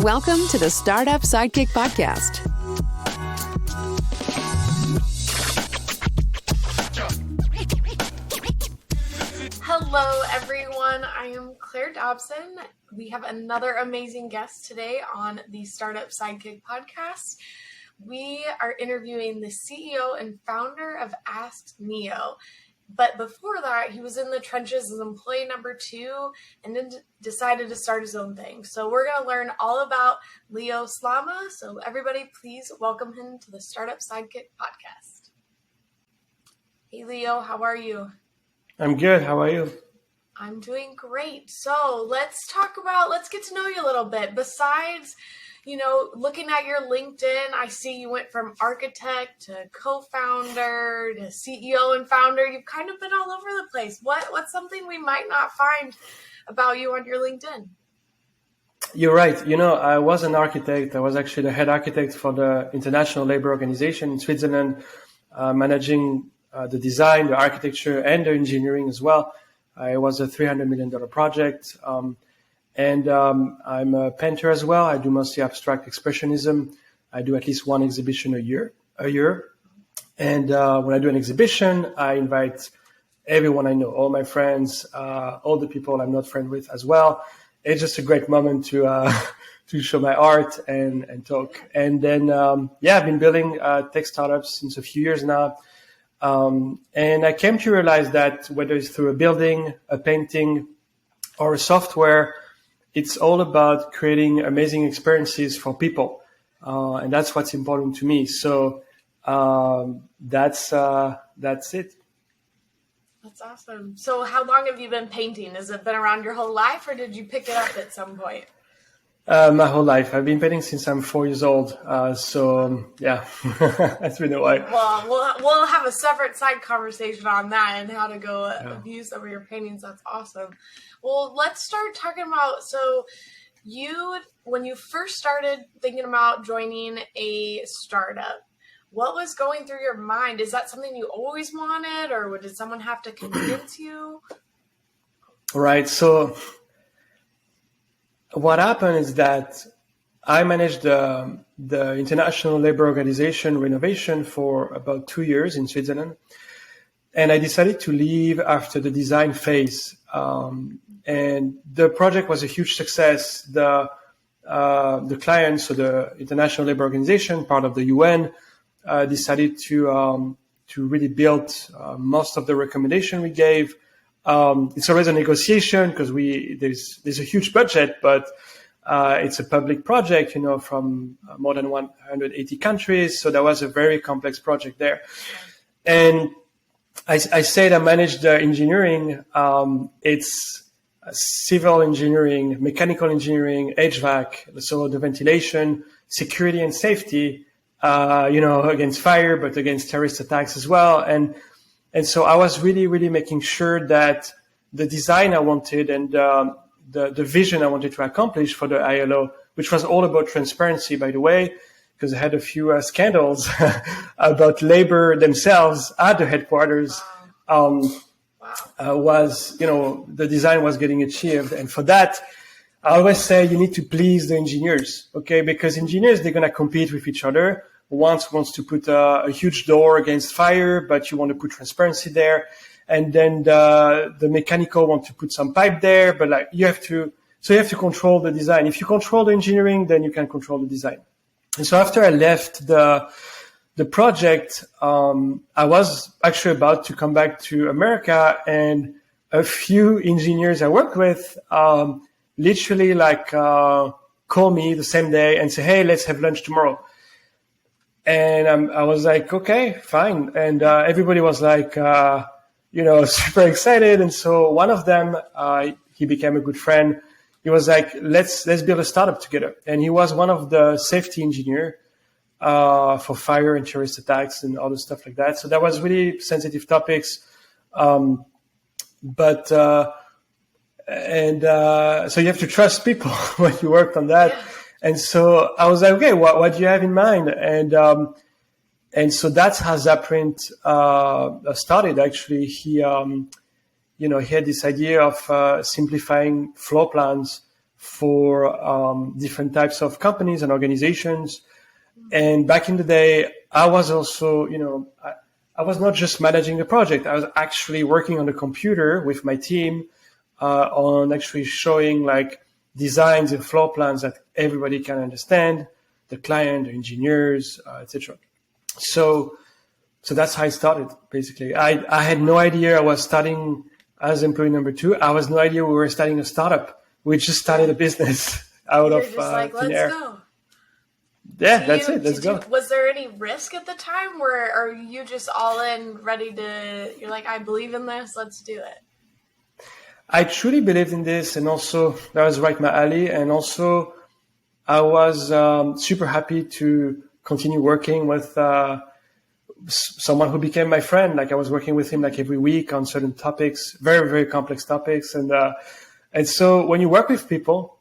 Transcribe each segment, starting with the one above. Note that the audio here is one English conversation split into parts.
Welcome to the Startup Sidekick podcast. Hello, everyone. I am Claire Dobson. We have another amazing guest today on the Startup Sidekick podcast. We are interviewing the CEO and founder of AskNeo. But before that, he was in the trenches as employee number 2 and then decided to start his own thing. So we're going to learn all about Lio Slama. So everybody, please welcome him to the Startup Sidekick podcast. Hey, Lio, how are you? I'm good. How are you? I'm doing great. So let's get to know you a little bit. Besides, looking at your LinkedIn, I see you went from architect to co-founder to CEO and founder. You've kind of been all over the place. What's something we might not find about you on your LinkedIn? You're right. I was an architect. I was actually the head architect for the International Labour Organization in Switzerland, managing the design, the architecture, and the engineering as well. It was a $300 million project. And I'm a painter as well. I do mostly abstract expressionism. I do at least one exhibition a year. And when I do an exhibition, I invite everyone I know, all my friends, all the people I'm not friends with as well. It's just a great moment to show my art and talk. And then, I've been building tech startups since a few years now. And I came to realize that whether it's through a building, a painting, or a software, it's all about creating amazing experiences for people. And that's what's important to me. So that's it. That's awesome. So how long have you been painting? Has it been around your whole life, or did you pick it up at some point? My whole life. I've been painting since I'm 4 years old. That's been a while. Well, we'll have a separate side conversation on that and how to go view some of your paintings. That's awesome. Well, let's start talking about, so when you first started thinking about joining a startup, what was going through your mind? Is that something you always wanted, or did someone have to convince you? Right. So what happened is that I managed the International Labour Organization renovation for about 2 years in Switzerland. And I decided to leave after the design phase. And the project was a huge success. The client, so the International Labour Organization, part of the UN, decided to really build most of the recommendation we gave. It's always a negotiation because there's a huge budget, but it's a public project, from more than 180 countries. So that was a very complex project there. And I said I managed the engineering. It's civil engineering, mechanical engineering, HVAC, so the ventilation, security and safety, against fire, but against terrorist attacks as well. And so I was really, really making sure that the design I wanted and the vision I wanted to accomplish for the ILO, which was all about transparency, by the way, because I had a few scandals about labor themselves at the headquarters, the design was getting achieved. And for that, I always say you need to please the engineers, okay? Because engineers, they're going to compete with each other. One wants to put a huge door against fire, but you want to put transparency there. And then the mechanical want to put some pipe there, but you have to control the design. If you control the engineering, then you can control the design. And so after I left the project, I was actually about to come back to America, and a few engineers I worked with, literally call me the same day and say, "Hey, let's have lunch tomorrow." And I was like, okay, fine. And everybody was super excited. And so one of them, he became a good friend. He was like, let's build a startup together. And he was one of the safety engineer for fire and terrorist attacks and other stuff like that. So that was really sensitive topics. So you have to trust people when you worked on that. Yeah. And so I was like, okay, what do you have in mind? And so that's how Zaprint started. Actually, he had this idea of simplifying floor plans for different types of companies and organizations. And back in the day, I was also, I was not just managing the project. I was actually working on the computer with my team on actually showing like designs and floor plans that everybody can understand, the client, the engineers, etc. So that's how I started, basically. I had no idea I was starting as employee number 2. I was no idea we were starting a startup. We just started a business out You're of just like, thin let's air. go. Yeah, that's it. Let's go. Was there any risk at the time, or are you just all in, ready to, you're like, I believe in this, let's do it? I truly believed in this, and also that was right my alley. And also I was super happy to continue working with someone who became my friend. Like I was working with him like every week on certain topics, very, very complex topics. And so when you work with people,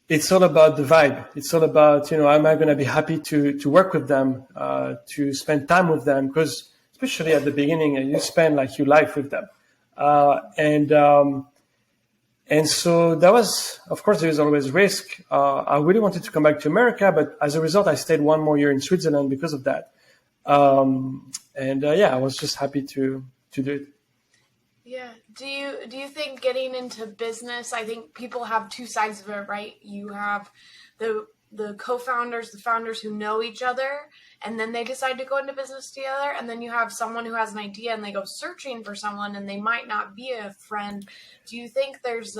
it's all about the vibe. It's all about, am I going to be happy to work with them, to spend time with them? Because especially at the beginning, you spend like your life with them. And so that was, of course, there is always risk. I really wanted to come back to America, but as a result, I stayed 1 more year in Switzerland because of that. I was just happy to do it. Yeah. Do you think getting into business, I think people have 2 sides of it, right? You have the co-founders, the founders who know each other, and then they decide to go into business together. And then you have someone who has an idea and they go searching for someone and they might not be a friend. Do you think there's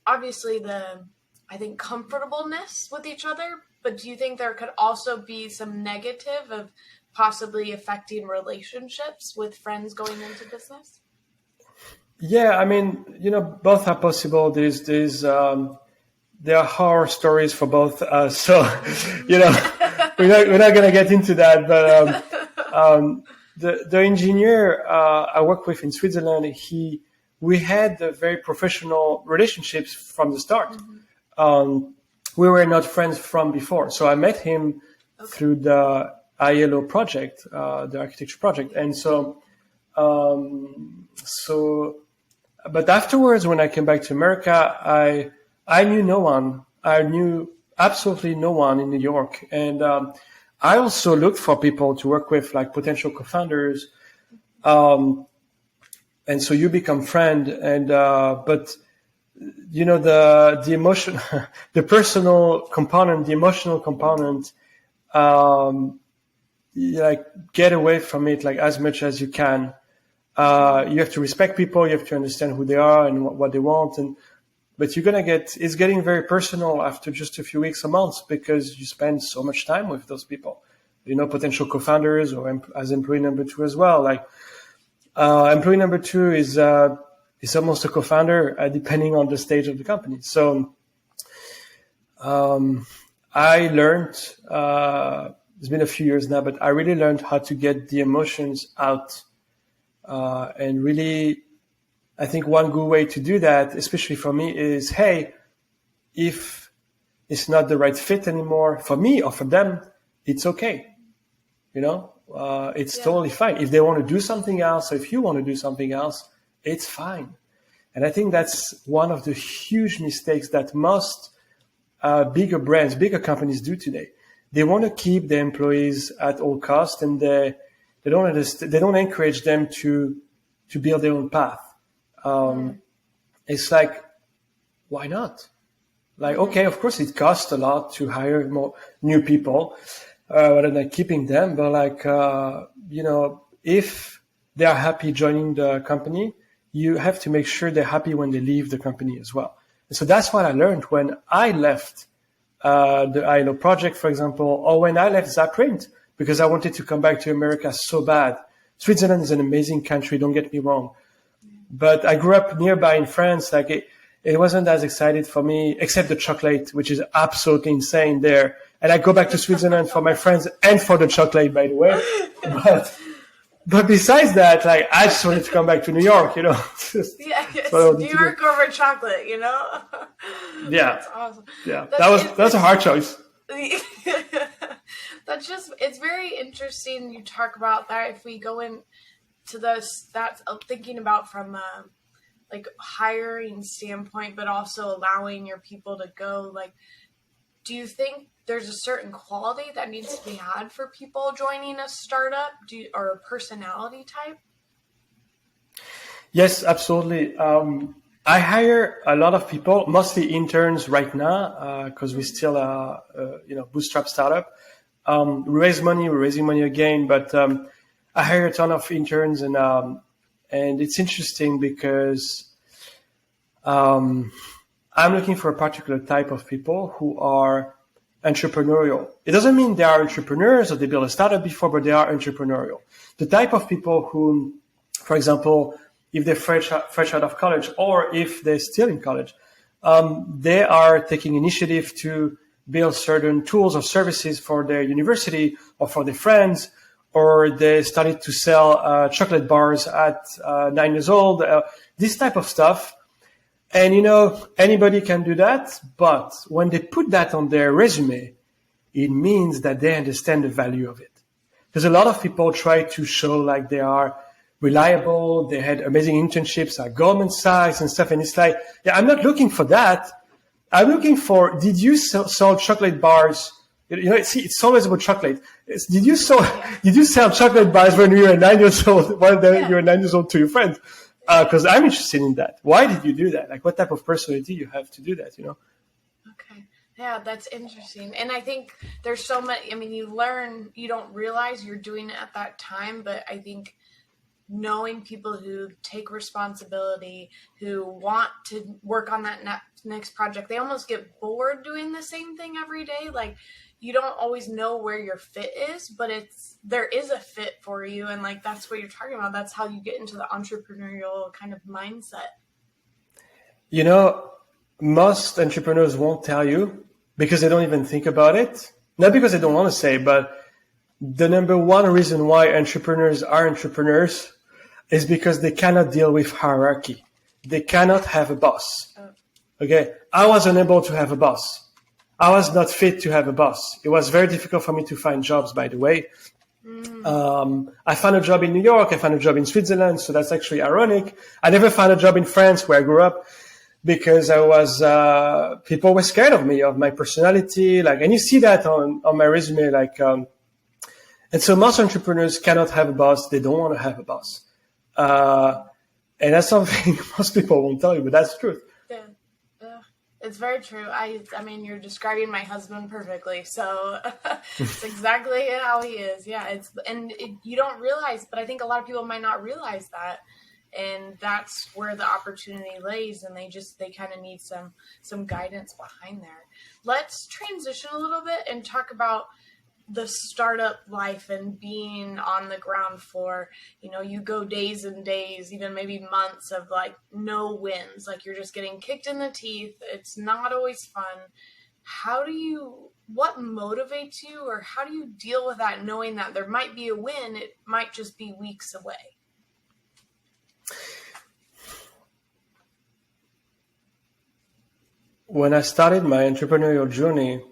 obviously I think comfortableness with each other, but do you think there could also be some negative of possibly affecting relationships with friends going into business? Yeah, I mean, both are possible. There are horror stories for both. So, we're not going to get into that. But the engineer I work with in Switzerland, we had a very professional relationships from the start. Mm-hmm. We were not friends from before. So I met him through the ILO project, the architecture project. And but afterwards, when I came back to America, I knew no one. I knew absolutely no one in New York. And I also looked for people to work with, like potential co-founders. And so you become friend. And but the emotion, the personal component, the emotional component, like get away from it like as much as you can. You have to respect people. You have to understand who they are and what they want. But it's getting very personal after just a few weeks, a month, because you spend so much time with those people, potential co-founders or as employee number 2 as well. Like, employee number 2 is almost a co-founder, depending on the stage of the company. So, I learned, it's been a few years now, but I really learned how to get the emotions out. And really, I think one good way to do that, especially for me, is, hey, if it's not the right fit anymore for me or for them, it's okay. It's totally fine. If they want to do something else, or if you want to do something else, it's fine. And I think that's one of the huge mistakes that most bigger brands, bigger companies do today. They want to keep their employees at all costs, and they don't encourage them to build their own path. It's like, why not? Like, okay, of course it costs a lot to hire more new people, rather than keeping them. But like, if they are happy joining the company, you have to make sure they're happy when they leave the company as well. And so that's what I learned when I left, the ILO project, for example, or when I left Zaprint, because I wanted to come back to America so bad. Switzerland is an amazing country, don't get me wrong. But I grew up nearby in France. Like it wasn't as excited for me, except the chocolate, which is absolutely insane there. And I go back to Switzerland for my friends and for the chocolate, by the way. But besides that, like I just wanted to come back to New York, Yes, New York over chocolate, Yeah. That's awesome. Yeah, that's a hard choice. It's very interesting you talk about that. If we go into this, that's thinking about from like hiring standpoint, but also allowing your people to go, like, do you think there's a certain quality that needs to be had for people joining a startup, or a personality type? Yes, absolutely. I hire a lot of people, mostly interns right now, because we're still a bootstrap startup. We raise money, we're raising money again, but I hire a ton of interns, and it's interesting because I'm looking for a particular type of people who are entrepreneurial. It doesn't mean they are entrepreneurs or they built a startup before, but they are entrepreneurial. The type of people who, for example, if they're fresh out of college, or if they're still in college, they are taking initiative to build certain tools or services for their university or for their friends, or they started to sell chocolate bars at 9 years old, this type of stuff. And, anybody can do that, but when they put that on their resume, it means that they understand the value of it. Because a lot of people try to show like they are reliable, they had amazing internships at Goldman Sachs and stuff, and it's like, yeah, I'm not looking for that. I'm looking for, did you sell chocolate bars? It's always about chocolate. Did you sell chocolate bars when you were 9 years old, you were 9 years old to your friends? Because I'm interested in that. Why did you do that? Like, what type of personality you have to do that, Okay. Yeah, that's interesting. And I think there's so much, you learn, you don't realize you're doing it at that time, but I think knowing people who take responsibility, who want to work on that next project, they almost get bored doing the same thing every day. Like, you don't always know where your fit is, but there is a fit for you. And like, that's what you're talking about. That's how you get into the entrepreneurial kind of mindset. Most entrepreneurs won't tell you because they don't even think about it. Not because they don't want to say, but the number one reason why entrepreneurs are entrepreneurs is because they cannot deal with hierarchy. They cannot have a boss. Okay. I was unable to have a boss. I was not fit to have a boss. It was very difficult for me to find jobs, by the way. I found a job in New York. I found a job in Switzerland. So that's actually ironic. I never found a job in France where I grew up because people were scared of me, of my personality. And you see that on my resume, and so most entrepreneurs cannot have a boss. They don't want to have a boss. And that's something most people won't tell you, but that's the truth. Yeah. It's very true. I mean, you're describing my husband perfectly. So it's exactly how he is. Yeah. You don't realize, but I think a lot of people might not realize that. And that's where the opportunity lays. And they kind of need some guidance behind there. Let's transition a little bit and talk about the startup life and being on the ground floor. You go days and days, even maybe months of no wins, you're just getting kicked in the teeth. It's not always fun. What motivates you, or how do you deal with that, knowing that there might be a win, it might just be weeks away? When I started my entrepreneurial journey,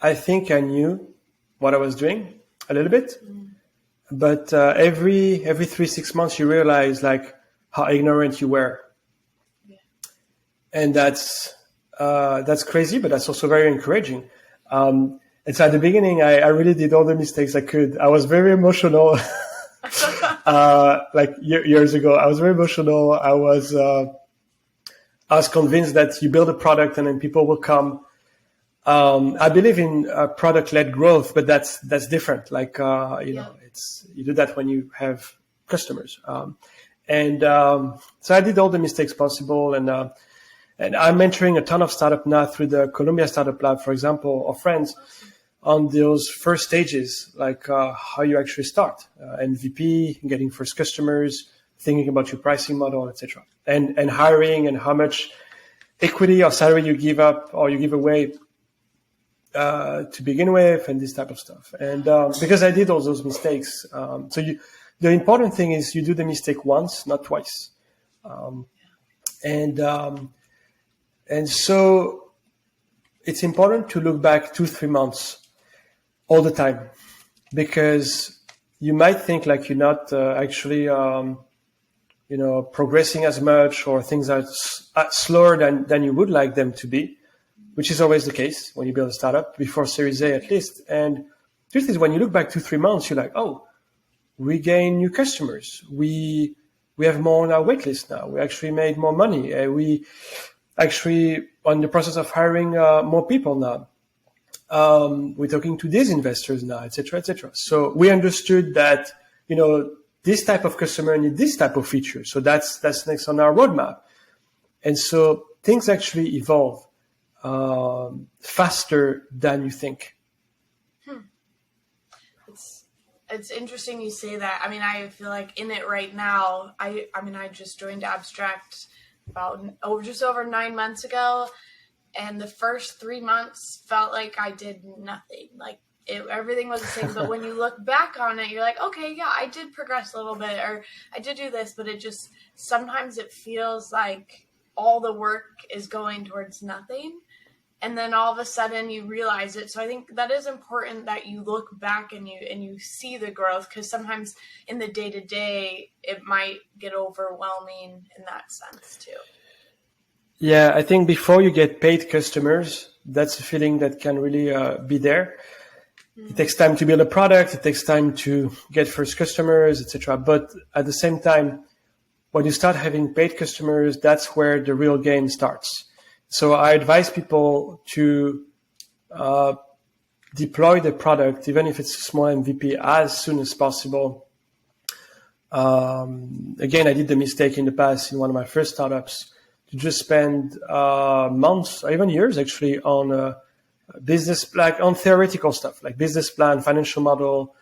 I think I knew what I was doing a little bit, but every 3-6 months you realize how ignorant you were, and that's crazy, but that's also very encouraging. And so at the beginning, I really did all the mistakes I could. I was very emotional, years ago. I was very emotional. I was convinced that you build a product and then people will come. I believe in product-led growth, but that's different. You do that when you have customers. So I did all the mistakes possible, and I'm mentoring a ton of startup now through the Columbia Startup Lab, for example, or friends on those first stages, how you actually start, MVP, getting first customers, thinking about your pricing model, etc., and hiring, and how much equity or salary you give up or you give away to begin with, and this type of stuff. And because I did all those mistakes, the important thing is you do the mistake once, not twice. And so it's important to look back 2-3 months all the time, because you might think you're not actually progressing as much, or things are slower than you would like them to be, which is always the case when you build a startup, before Series A at least. And the truth is, when you look back 2-3 months, you're like, oh, we gain new customers. We have more on our wait list now. We actually made more money. We actually are in the process of hiring more people now. We're talking to these investors now, et cetera, et cetera. So we understood that, this type of customer need this type of feature. So that's next on our roadmap. And so things actually evolve faster than you think. It's interesting you say that. I mean, I feel like in it right now. I just joined Abstract about just over 9 months ago, and the first 3 months felt like I did nothing. Like everything was the same. But when you look back on it, you're like, okay, yeah, I did progress a little bit, or I did do this, but it just sometimes it feels like all the work is going towards nothing. And then all of a sudden you realize it. So I think that is important that you look back and you see the growth, because sometimes in the day-to-day, it might get overwhelming in that sense too. Yeah, I think before you get paid customers, that's a feeling that can really be there. It takes time to build a product. It takes time to get first customers, etc. But at the same time, when you start having paid customers, that's where the real game starts. So I advise people to deploy the product, even if it's a small MVP, as soon as possible. Again, I did the mistake in the past in one of my first startups to just spend months, or even years actually, on business, like on theoretical stuff, like business plan, financial model,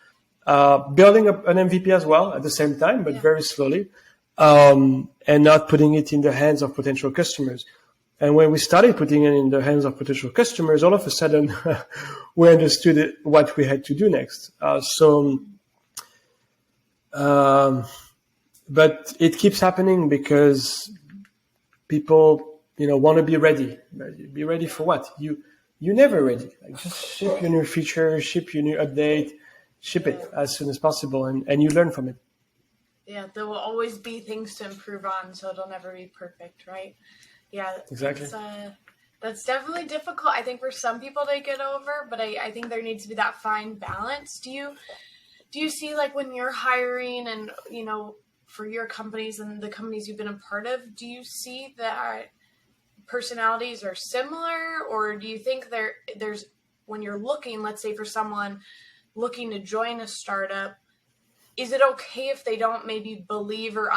building up an MVP as well at the same time, but very slowly, and not putting it in the hands of potential customers. And when we started putting it in the hands of potential customers, all of a sudden we understood what we had to do next. But it keeps happening because people, want to be ready. Be ready for what? You're never ready. Like, just ship your new feature, ship your new update, ship it as soon as possible, and you learn from it. Yeah, there will always be things to improve on, so it'll never be perfect, right? Yeah, exactly. That's definitely difficult, I think, for some people to get over, but I think there needs to be that fine balance. Do you see, like, when you're hiring and, for your companies and the companies you've been a part of, do you see that personalities are similar, or do you think there's when you're looking, let's say, for someone looking to join a startup, is it okay if they don't maybe believe or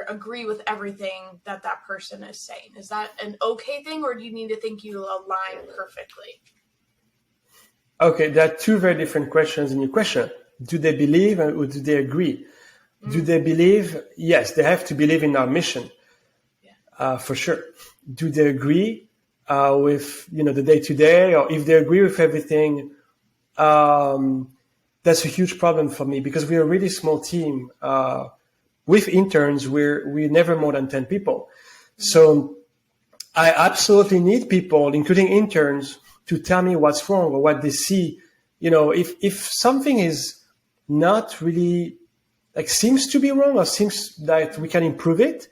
agree with everything that person is saying? Is that an okay thing, or do you need to think you align perfectly? Okay, there are two very different questions in your question. Do they believe or do they agree? Do they believe? Yes, they have to believe in our mission, for sure. Do they agree with the day-to-day, or if they agree with everything? That's a huge problem for me, because we're a really small team. With interns, we're never more than 10 people. So I absolutely need people, including interns, to tell me what's wrong or what they see. If something is not really, like, seems to be wrong, or seems that we can improve it,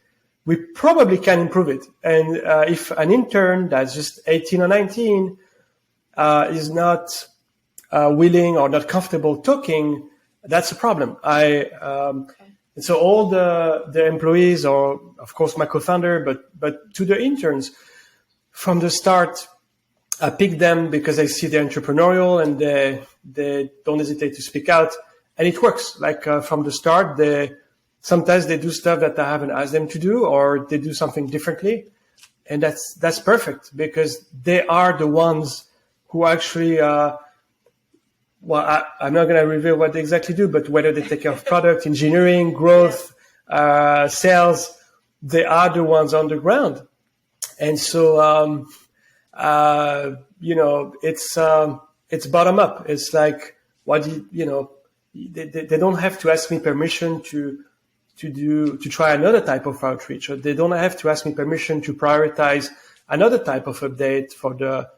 we probably can improve it. And if an intern that's just 18 or 19 is not willing or not comfortable talking, that's a problem. And so all the employees, or of course my co-founder, but to the interns, from the start, I pick them because I see they're entrepreneurial and they don't hesitate to speak out, and it works. Like from the start, sometimes they do stuff that I haven't asked them to do, or they do something differently, and that's perfect, because they are the ones who actually. I'm not going to reveal what they exactly do, but whether they take care of product, engineering, growth, sales, they are the ones on the ground. And so, it's bottom up. It's like, they don't have to ask me permission to try another type of outreach, or they don't have to ask me permission to prioritize another type of update for the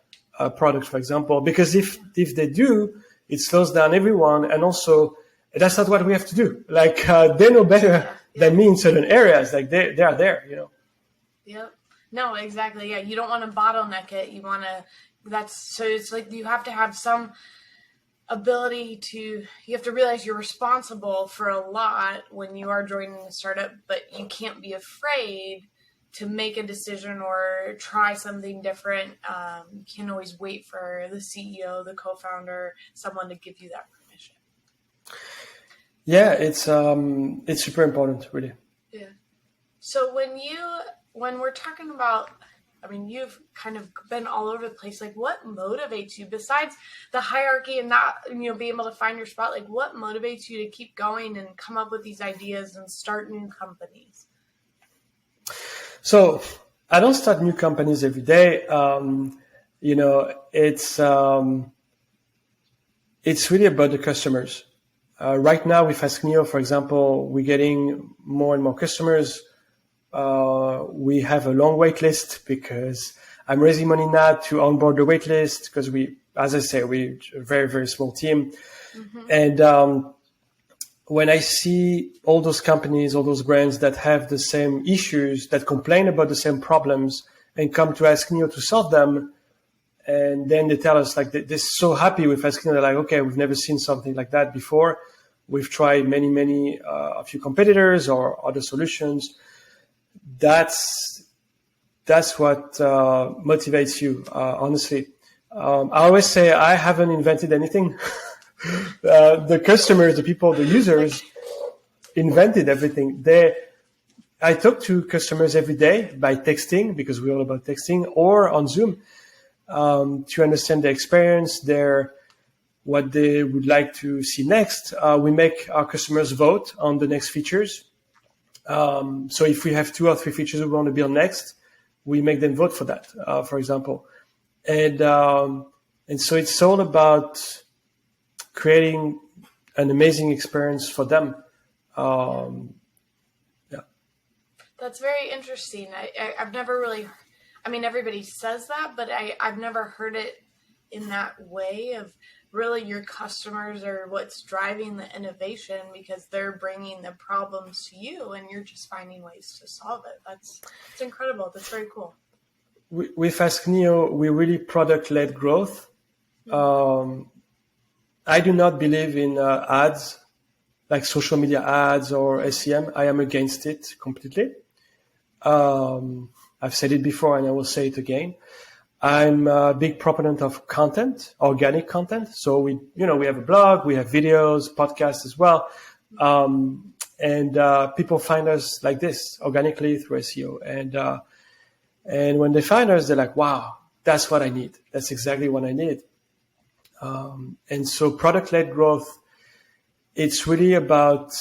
product, for example, because if they do, it slows down everyone. And also, that's not what we have to do. Like, they know better than me in certain areas. Like they are there, you know. Yep. No, exactly. Yeah. You don't want to bottleneck it. You want to, so it's like you have to have some ability you have to realize you're responsible for a lot when you are joining a startup, but you can't be afraid to make a decision or try something different. You can't always wait for the CEO, the co-founder, someone to give you that permission. Yeah, it's super important, really. Yeah. So when we're talking about, I mean, you've kind of been all over the place. Like, what motivates you besides the hierarchy and not, being able to find your spot? Like, what motivates you to keep going and come up with these ideas and start new companies? So I don't start new companies every day. It's really about the customers. Right now with AskNeo, for example, we're getting more and more customers. We have a long wait list because I'm raising money now to onboard the wait list because we're a very, very small team. Mm-hmm. And when I see all those companies, all those brands that have the same issues, that complain about the same problems and come to AskNeo to solve them, and then they tell us like they're so happy with AskNeo, they're like, okay, we've never seen something like that before. We've tried a few competitors or other solutions. That's what motivates you, honestly. I always say I haven't invented anything. The customers, the people, the users invented everything. I talk to customers every day by texting, because we're all about texting, or on Zoom, to understand their experience, what they would like to see next. We make our customers vote on the next features. So if we have 2 or 3 features we want to build next, we make them vote for that, for example. And so it's all about creating an amazing experience for them. Yeah. That's very interesting. I've never really, everybody says that, but I've never heard it in that way of really your customers are what's driving the innovation, because they're bringing the problems to you and you're just finding ways to solve it. It's incredible. That's very cool. With AskNeo, we really product-led growth. I do not believe in ads, like social media ads or SEM. I am against it completely. I've said it before and I will say it again. I'm a big proponent of content, organic content. So we have a blog, we have videos, podcasts as well. And people find us like this organically through SEO. And when they find us, they're like, wow, that's what I need. That's exactly what I need. And so product-led growth, it's really about,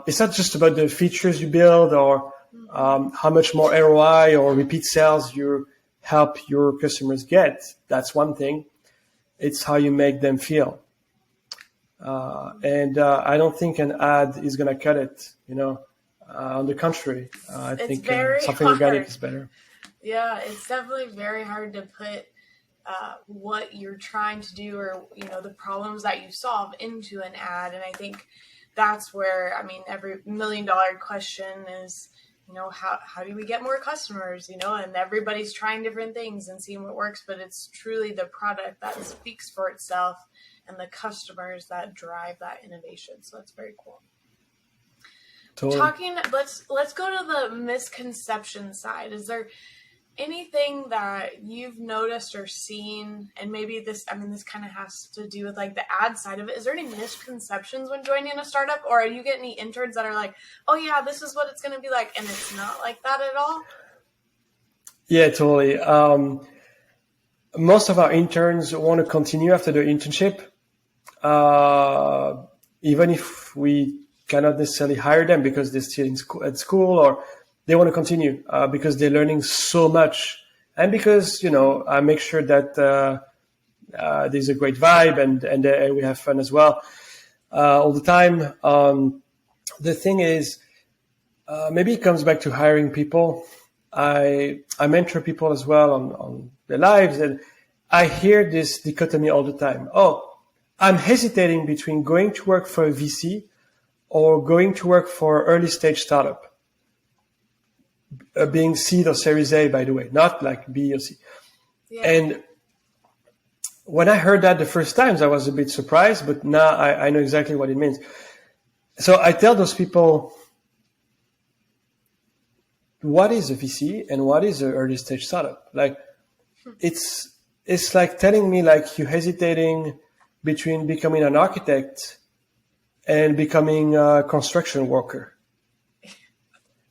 it's not just about the features you build or how much more ROI or repeat sales you help your customers get. That's one thing. It's how you make them feel. And I don't think an ad is going to cut it, on the contrary. I think something organic is better. Yeah, it's definitely very hard to put what you're trying to do or, the problems that you solve into an ad. And I think that's where, every $1 million question is, how do we get more customers, and everybody's trying different things and seeing what works, but it's truly the product that speaks for itself and the customers that drive that innovation. So that's very cool. Totally. Let's go to the misconception side. Is there anything that you've noticed or seen, and maybe this kind of has to do with like the ad side of it. Is there any misconceptions when joining a startup, or are you getting any interns that are like, oh yeah, this is what it's going to be like, and it's not like that at all? Yeah, totally. Most of our interns want to continue after their internship, even if we cannot necessarily hire them because they're still at school, or they want to continue because they're learning so much, and because I make sure that there's a great vibe and we have fun as well all the time. The thing is, maybe it comes back to hiring people. I mentor people as well on their lives, and I hear this dichotomy all the time. Oh, I'm hesitating between going to work for a VC or going to work for early stage startup, being seed or Series A, by the way, not like B or C. Yeah. And when I heard that the first times, I was a bit surprised, but now I know exactly what it means. So I tell those people, what is a VC and what is an early stage startup? Like, it's like telling me like you're hesitating between becoming an architect and becoming a construction worker.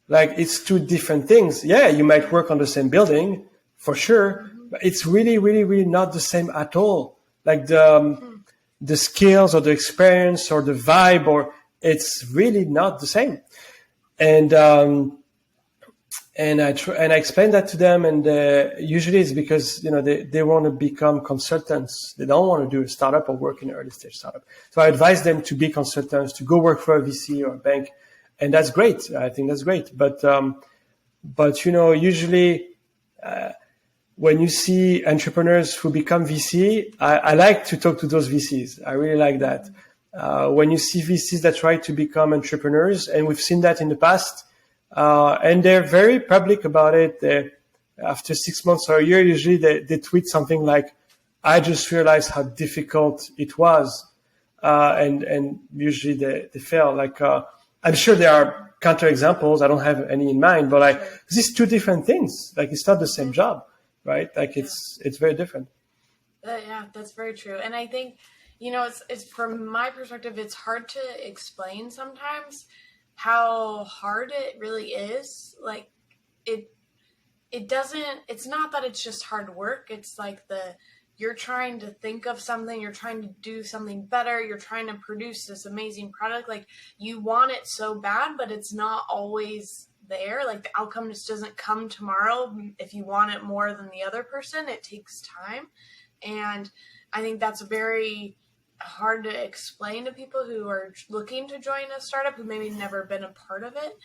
Like, it's two different things. Yeah, you might work on the same building for sure, but it's really, really, really not the same at all. Like the skills or the experience or the vibe, or it's really not the same. And I explain that to them, and usually it's because they want to become consultants. They don't want to do a startup or work in an early stage startup. So I advise them to be consultants, to go work for a VC or a bank, and that's great. I think that's great. But usually when you see entrepreneurs who become VC, I like to talk to those VCs. I really like that. When you see VCs that try to become entrepreneurs, and we've seen that in the past. And they're very public about it. After 6 months or a year, usually they tweet something like, I just realized how difficult it was. And usually they fail. Like, I'm sure there are counterexamples. I don't have any in mind, but like, these two different things. Like, it's not the same job, right? Like, it's very different. Yeah, that's very true. And I think, it's from my perspective, it's hard to explain sometimes how hard it really is. Like, it's not that it's just hard work. It's like you're trying to think of something, you're trying to do something better, you're trying to produce this amazing product. Like, you want it so bad, but it's not always there. Like, the outcome just doesn't come tomorrow. If you want it more than the other person, it takes time. And I think that's very hard to explain to people who are looking to join a startup, who maybe never been a part of it,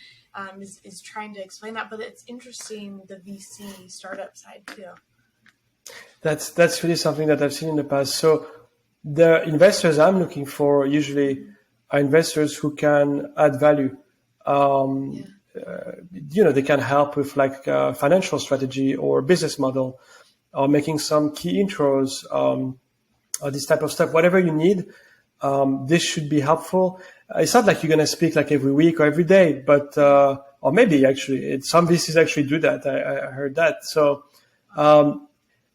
is trying to explain that. But it's interesting, the VC startup side too. That's really something that I've seen in the past. So the investors I'm looking for usually are investors who can add value. They can help with like financial strategy or business model, or making some key intros, or this type of stuff. Whatever you need, this should be helpful. It's not like you're going to speak like every week or every day, but or maybe actually some VCs actually do that. I heard that. So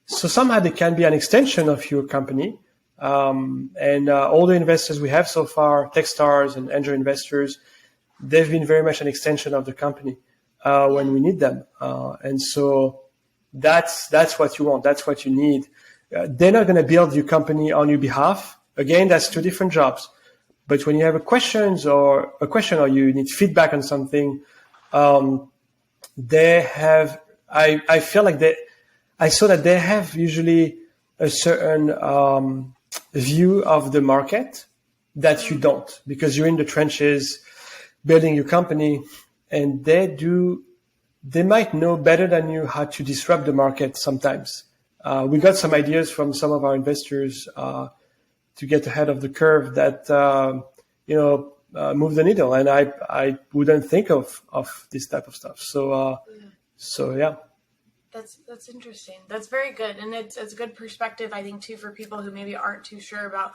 somehow they can be an extension of your company. And all the investors we have so far, Techstars and angel investors, they've been very much an extension of the company when we need them. And so that's what you want. That's what you need. They're not going to build your company on your behalf. Again, that's two different jobs. But when you have a question or you need feedback on something, they have, I feel like I saw that they have usually a certain view of the market that you don't, because you're in the trenches building your company, and they might know better than you how to disrupt the market sometimes. We got some ideas from some of our investors to get ahead of the curve that move the needle, and I wouldn't think of this type of stuff. So yeah. That's interesting. That's very good, and it's a good perspective, I think, too, for people who maybe aren't too sure about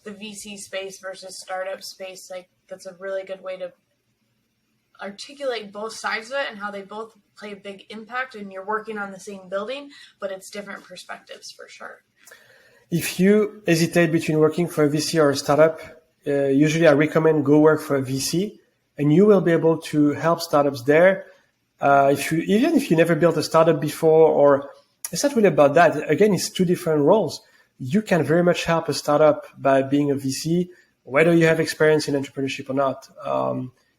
the VC space versus startup space. Like, that's a really good way to articulate both sides of it and how they both play a big impact, and you're working on the same building, but it's different perspectives for sure. If you hesitate between working for a VC or a startup, usually I recommend go work for a VC, and you will be able to help startups there. Even if you never built a startup before, or it's not really about that. Again, it's two different roles. You can very much help a startup by being a VC, whether you have experience in entrepreneurship or not.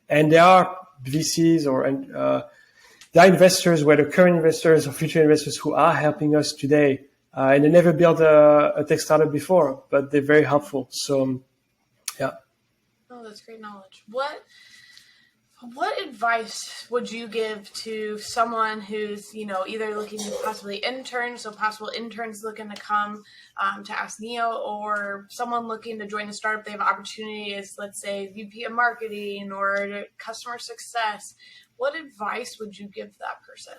And there are VCs there are investors, whether current investors or future investors, who are helping us today. And they never built a tech startup before, but they're very helpful. So, yeah. Oh, that's great knowledge. What advice would you give to someone who's, either looking to possibly intern, so possible interns looking to come to AskNeo, or someone looking to join a startup? They have opportunity as, let's say, VP of marketing or customer success. What advice would you give that person?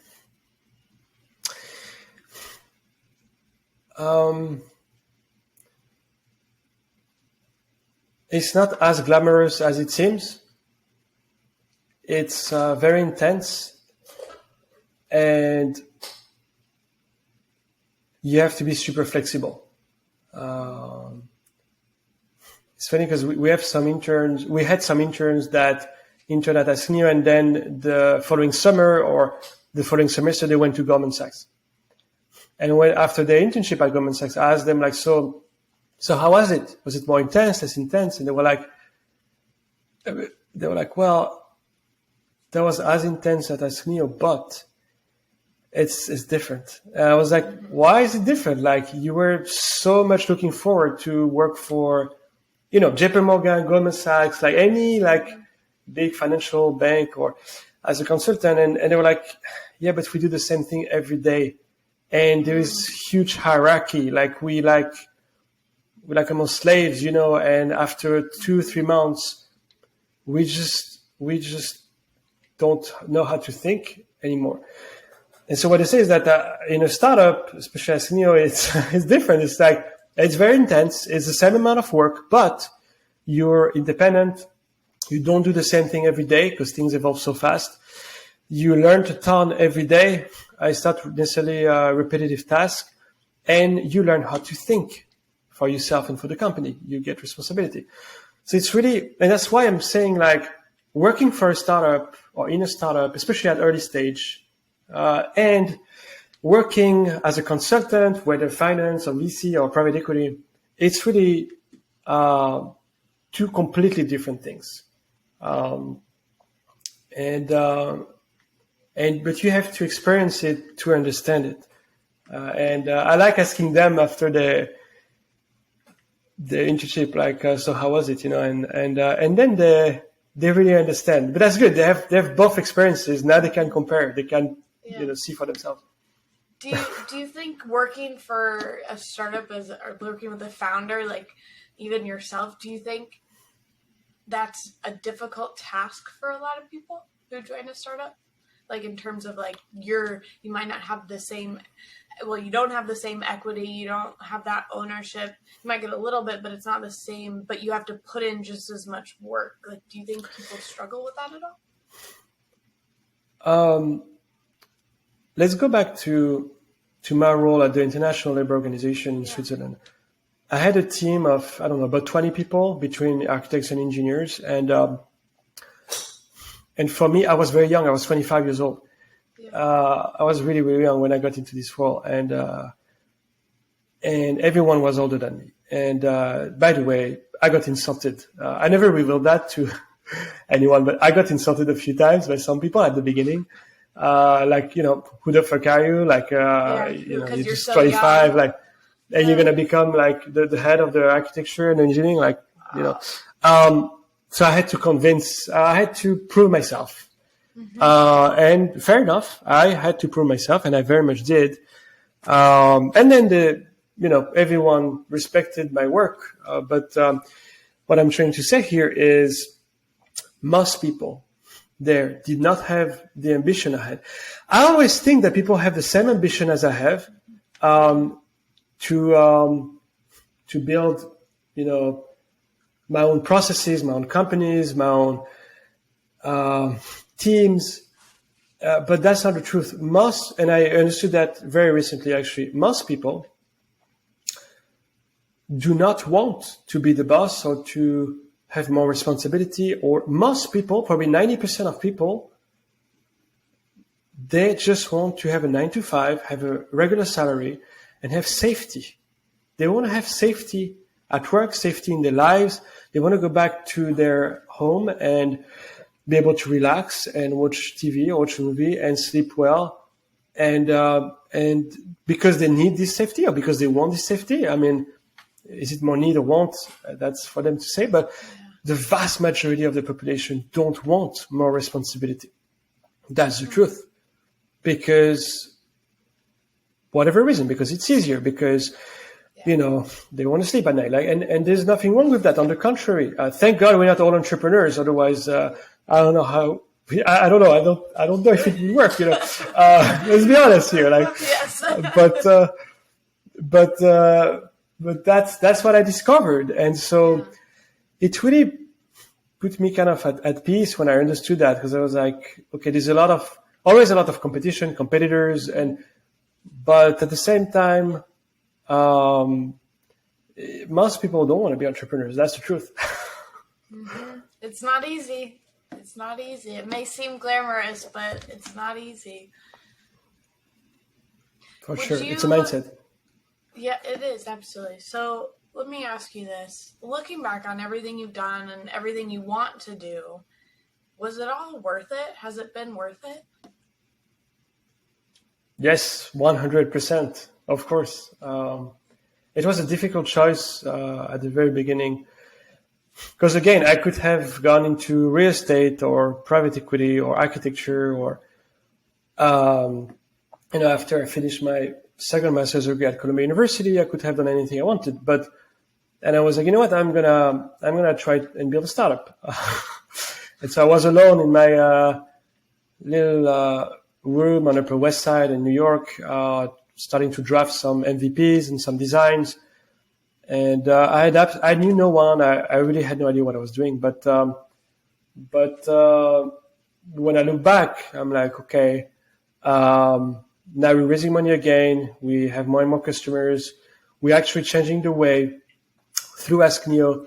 It's not as glamorous as it seems. It's very intense, and you have to be super flexible. It's funny because we have some interns. We had some interns that interned at AskNeo, and then the following summer or the following semester they went to Goldman Sachs. And after their internship at Goldman Sachs, I asked them like, so how was it? Was it more intense, less intense? And they were like, well, that was as intense at AskNeo, but it's different. And I was like, why is it different? Like, you were so much looking forward to work for, JP Morgan, Goldman Sachs, like any big financial bank or as a consultant. And they were like, yeah, but we do the same thing every day. And there is huge hierarchy. Like we're almost slaves, and after 2-3 months, we just don't know how to think anymore. And so what they say is that in a startup, especially as AskNeo, it's different. It's like, it's very intense. It's the same amount of work, but you're independent. You don't do the same thing every day because things evolve so fast. You learn a ton every day. It's not necessarily a repetitive task, and you learn how to think for yourself and for the company. You get responsibility. So it's really, and that's why I'm saying working for a startup or in a startup, especially at early stage, and working as a consultant, whether finance or VC or private equity, it's really two completely different things. But you have to experience it to understand it. I like asking them after the internship, so how was it, and then they really understand. But that's good. They have both experiences. Now they can compare. They can, see for themselves. Do you think working for a startup or working with a founder, like even yourself, do you think that's a difficult task for a lot of people who join a startup? Like in terms of you might not have the same, you don't have the same equity, you don't have that ownership. You might get a little bit, but it's not the same, but you have to put in just as much work. Do you think people struggle with that at all? Let's go back to my role at the International Labour Organization in Switzerland. I had a team of, about 20 people between architects and engineers. And for me, I was very young. I was 25 years old. Yeah. I was really, really young when I got into this role. And everyone was older than me. And by the way, I got insulted. I never revealed that to anyone, but I got insulted a few times by some people at the beginning. Who the fuck are you? You're just so 25, young. And you're going to become the head of the architecture and engineering, so I had to prove myself. Mm-hmm. And fair enough, I had to prove myself, and I very much did. And then everyone respected my work. But what I'm trying to say here is most people there did not have the ambition I had. I always think that people have the same ambition as I have, to build, my own processes, my own companies, my own teams. But that's not the truth. And I understood that very recently, actually, most people do not want to be the boss or to have more responsibility, or most people, probably 90% of people, they just want to have a 9-to-5, have a regular salary, and have safety. They want to have safety at work, safety in their lives. They want to go back to their home and be able to relax and watch TV or watch a movie and sleep well. And because they need this safety or because they want this safety. I mean, is it more need or want? That's for them to say. But the vast majority of the population don't want more responsibility. That's the truth. Because whatever reason, because it's easier, because they want to sleep at night. And there's nothing wrong with that. On the contrary, thank God we're not all entrepreneurs. Otherwise, I don't know how. I don't know. I don't know if it would work. Let's be honest here. Yes. but that's what I discovered, and so it really put me kind of at peace when I understood that, because I was like, okay, there's always a lot of competitors, but at the same time, most people don't want to be entrepreneurs. That's the truth. Mm-hmm. It's not easy. It's not easy. It may seem glamorous, but it's not easy. For sure. It's a mindset. Yeah, it is. Absolutely. So let me ask you this. Looking back on everything you've done and everything you want to do, was it all worth it? Has it been worth it? Yes, 100%. Of course. It was a difficult choice at the very beginning. Because again, I could have gone into real estate or private equity or architecture or, after I finished my second master's degree at Columbia University, I could have done anything I wanted. And I was like, you know what, I'm gonna try and build a startup. And so I was alone in my little room on Upper West Side in New York, starting to draft some MVPs and some designs. And I knew no one. I really had no idea what I was doing. But when I look back, I'm like, okay, now we're raising money again. We have more and more customers. We're actually changing the way through AskNeo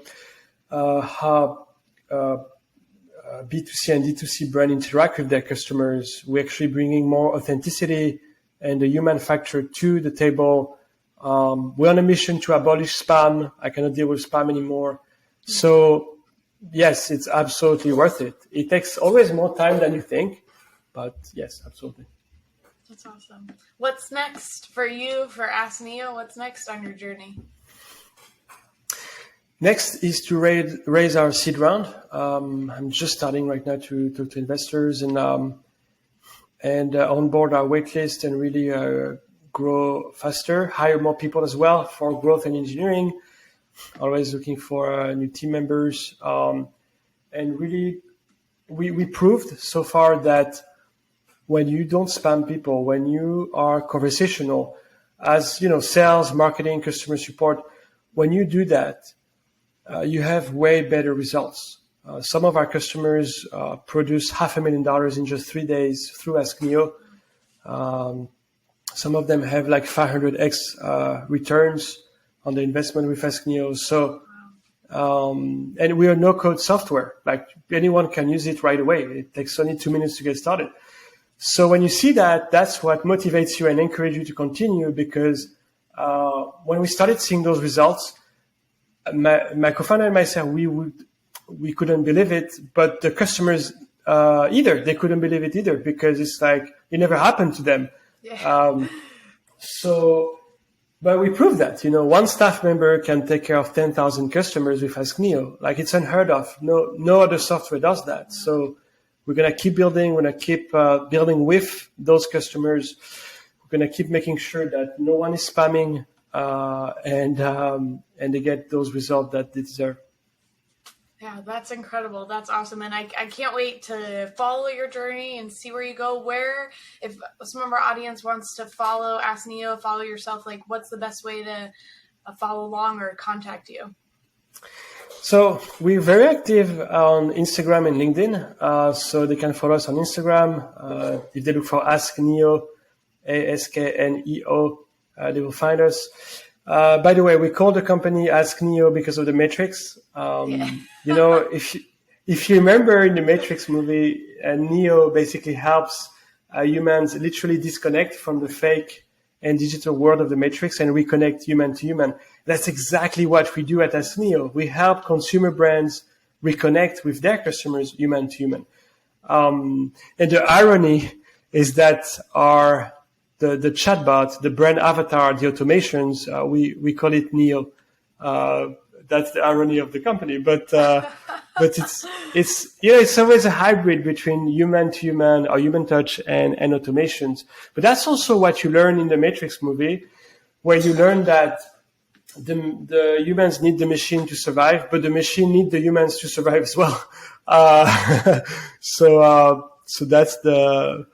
how B2C and D2C brand interact with their customers. We're actually bringing more authenticity and the human factor to the table. We're on a mission to abolish spam. I cannot deal with spam anymore. So yes, it's absolutely worth it. It takes always more time than you think, but yes, absolutely. That's awesome. What's next for you, for AskNeo? What's next on your journey? Next is to raise our seed round. I'm just starting right now to talk to investors and onboard our waitlist and really grow faster, hire more people as well for growth and engineering, always looking for new team members. And really, we proved so far that when you don't spam people, when you are conversational, as sales, marketing, customer support, when you do that, you have way better results. Some of our customers produce $500,000 in just 3 days through AskNeo. Some of them have like 500x returns on the investment with AskNeo. So, and we are no-code software. Like anyone can use it right away. It takes only 2 minutes to get started. So when you see that, that's what motivates you and encourages you to continue. Because when we started seeing those results, my co-founder and myself, we couldn't believe it, but the customers either they couldn't believe it either, because it's like it never happened to them. Yeah. But we proved that one staff member can take care of 10,000 customers with AskNeo. Like it's unheard of. No other software does that. So we're gonna keep building. We're gonna keep building with those customers. We're gonna keep making sure that no one is spamming. And they get those results that they deserve. Yeah, that's incredible. That's awesome. And I can't wait to follow your journey and see where you go. If some of our audience wants to follow AskNeo, follow yourself, like what's the best way to follow along or contact you? So we're very active on Instagram and LinkedIn. So they can follow us on Instagram. If they look for AskNeo, AskNeo, they will find us. By the way, we call the company AskNeo because of the Matrix. If you remember in the Matrix movie, Neo basically helps humans literally disconnect from the fake and digital world of the Matrix and reconnect human to human. That's exactly what we do at AskNeo. We help consumer brands reconnect with their customers, human to human. And the irony is that the chatbot, the brand avatar, the automations, we call it Neo. that's the irony of the company. But it's always a hybrid between human to human or human touch and automations. But that's also what you learn in the Matrix movie, where you learn that the humans need the machine to survive, but the machine need the humans to survive as well. So that's the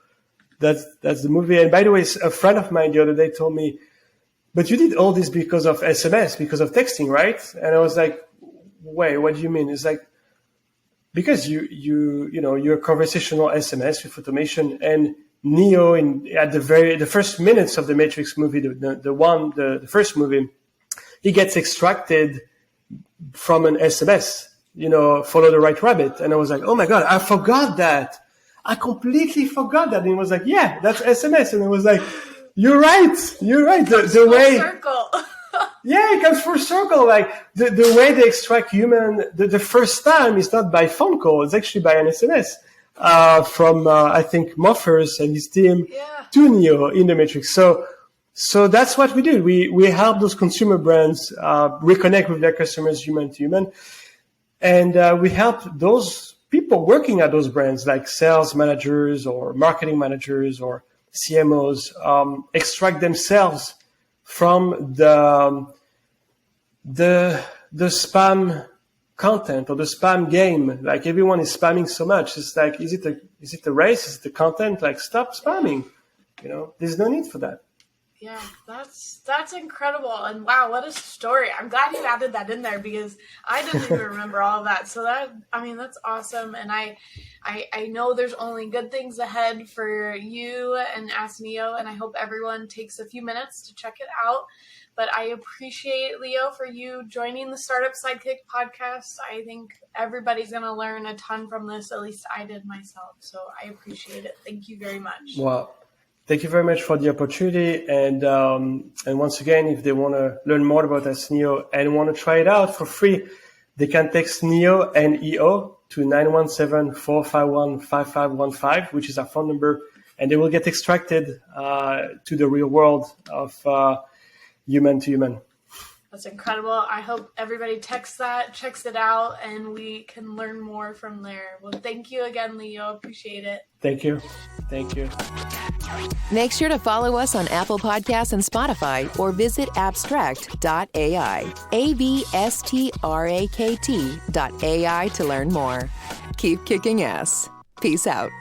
movie. And by the way, a friend of mine the other day told me, but you did all this because of SMS, because of texting, right? And I was like, wait, what do you mean? It's like, because you're conversational SMS with automation, and Neo at the first minutes of the Matrix movie, the first movie, he gets extracted from an SMS, follow the right rabbit. And I was like, oh my God, I forgot that. I completely forgot that. And he was like, yeah, that's SMS. And I was like, you're right. The way, circle. Yeah, it comes full circle. Like the way they extract human, the first time is not by phone call. It's actually by an SMS, from, I think Moffers and his team to Neo in the Matrix. So that's what we do. We help those consumer brands, reconnect with their customers human to human. And, we help those people working at those brands, like sales managers or marketing managers or CMOs, extract themselves from the spam content or the spam game. Like everyone is spamming so much. It's like, is it the race? Is it the content? Like, stop spamming. There's no need for that. Yeah, that's incredible. And wow, what a story. I'm glad you added that in there because I didn't even remember all of that. So that's awesome. And I know there's only good things ahead for you and AskNeo, and I hope everyone takes a few minutes to check it out. But I appreciate, Lio, for you joining the Startup Sidekick podcast. I think everybody's going to learn a ton from this. At least I did myself. So I appreciate it. Thank you very much. Well, thank you very much for the opportunity. And once again, if they want to learn more about AskNeo and want to try it out for free, they can text Neo, N-E-O, to 917-451-5515, which is our phone number. And they will get extracted to the real world of human to human. That's incredible. I hope everybody checks it out, and we can learn more from there. Well, thank you again, Lio. Appreciate it. Thank you. Make sure to follow us on Apple Podcasts and Spotify, or visit abstract.ai, abstrakt.ai to learn more. Keep kicking ass. Peace out.